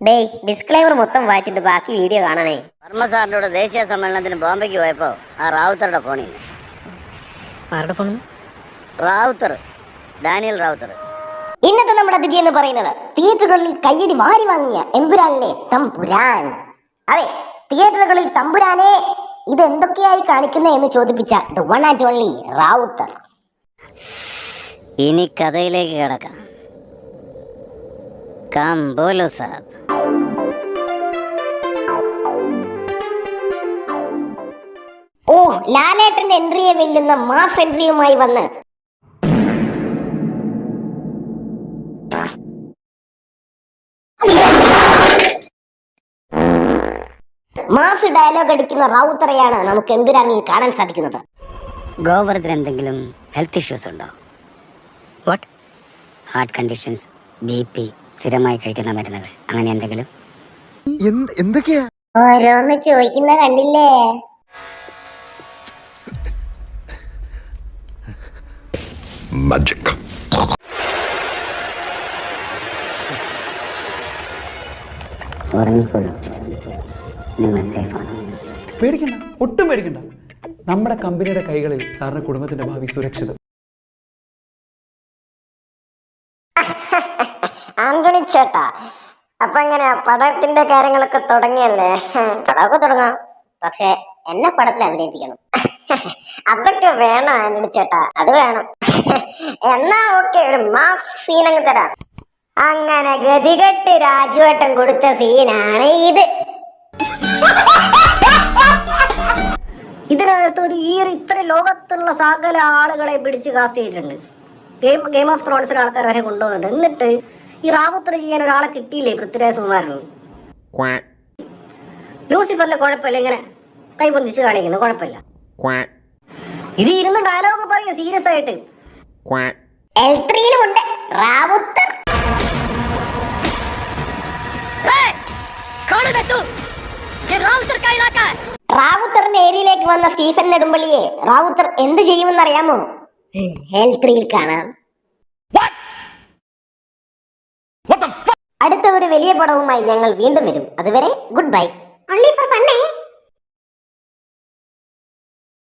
ഡേയ് disclaimer മൊത്തം വായിച്ചിട്ട് ബാക്കി വീഡിയോ കാണണേ. വർമ്മ സാറിന്റെ കൂടെ ദേശീയ സമ്മേളനത്തിന് ബോംബെക്ക് പോയപ്പോ ആ റാവുത്തറുടെ ഫോണിൽ ആരുടെ ഫോൺ? റാവുത്തർ, ഡാനിയൽ റാവുത്തർ. ഇന്നത്തെ നമ്മുടെ അതിഥി എന്ന് പറയുന്നത് തിയേറ്ററുകളിൽ കയ്യടി വാരി വാങ്ങിയ എമ്പുരാനിലെ തമ്പുരാൻ. അതെ, തിയേറ്ററുകളിൽ തമ്പുരാനെ ഇത് എന്തൊക്കെയായി കാണിക്കുന്നത് എന്ന് ചോദിപ്പിച്ച the one and only Ravuthar. ഇനി കഥയിലേക്ക് കിടക്കാം. കാം ബോലോ സാബ്. ഓ, ലാലേട്ടന്റെ എൻട്രിയെ വെല്ലുന്ന മാസ് എൻട്രിയുമായി വന്ന് മാസ് ഡയലോഗ് അടിക്കുന്ന റാവുത്തറയാണ് നമുക്ക് എമ്പുരാനിൽ കാണാൻ സാധിക്കുന്നത്. ഗോവർദ്ധന് എന്തെങ്കിലും ഹെൽത്ത് ഇഷ്യൂസ് ഉണ്ടോ? വാട്ട്? ഹാർട്ട് കണ്ടീഷൻസ്, BP, സ്ഥിരമായി കഴിക്കുന്ന മരുന്നുകൾ, അങ്ങനെ എന്തെങ്കിലും? എന്തൊക്കെയാ ഓരോന്ന് ചോദിക്കുന്ന കണ്ടില്ലേ? മാജിക്. ഉറങ്ങിക്കൊള്ളൂ, നിങ്ങൾ സേഫാണ്. പേടിക്കണ്ട, ഒട്ടും പേടിക്കണ്ട. നമ്മുടെ കമ്പനിയുടെ കൈകളിൽ സാറിന്റെ കുടുംബത്തിന്റെ ഭാവി സുരക്ഷിതം. ആന്റണി ചേട്ടാ, അപ്പൊ എങ്ങനെയാ പടത്തിന്റെ കാര്യങ്ങളൊക്കെ തുടങ്ങിയല്ലേ? പടമൊക്കെ തുടങ്ങാം, പക്ഷെ എന്നെ പടത്തിൽ അഭിനയിപ്പിക്കണം. അതൊക്കെ വേണം ആന്റണി ചേട്ടാ, അത് വേണം. എന്നാ ഓക്കെ, ഒരു മാസ് സീനങ്ങ് തരാം. അങ്ങനെ ഗതികെട്ട് രാജുവേട്ടൻ കൊടുത്ത സീനാണ് ഇത്. ഇതിനകത്ത് ഇത്ര ലോകത്തുള്ള സകല ആളുകളെ പിടിച്ച് കാസ്റ്റ് ചെയ്തിട്ടുണ്ട്. ഗെയിം ഓഫ് ത്രോൺസിലെ ആൾക്കാർ വരെ കൊണ്ടുപോകുന്നുണ്ട്. എന്നിട്ട് ഈ റാവുത്തർ ചെയ്യാൻ ഒരാളെ കിട്ടിയില്ലേ? പൃഥ്വിരാജ് സുകുമാരന്. ലൂസിഫറിലെ കുഴപ്പമില്ല, ഇങ്ങനെ കൈപൊന്തിച്ച് കാണിക്കുന്നു, കുഴപ്പമില്ല. ഇത് ഇരുന്ന് ഡയലോഗ് പറയും സീരിയസ് ആയിട്ട്. L3-യിലുമുണ്ട് റാവുത്തർ. റാവുത്തറിന്റെ ഏരിയയിലേക്ക് വന്ന സ്റ്റീഫൻ നെടുമ്പള്ളിയെ റാവുത്തർ എന്ത് ചെയ്യുമെന്നറിയാമോ? L3-യിൽ കാണാം. അടുത്ത ഒരു വലിയ പടവുമായി ഞങ്ങൾ വീണ്ടും വരും. അതുവരെ good bye. Only for fun.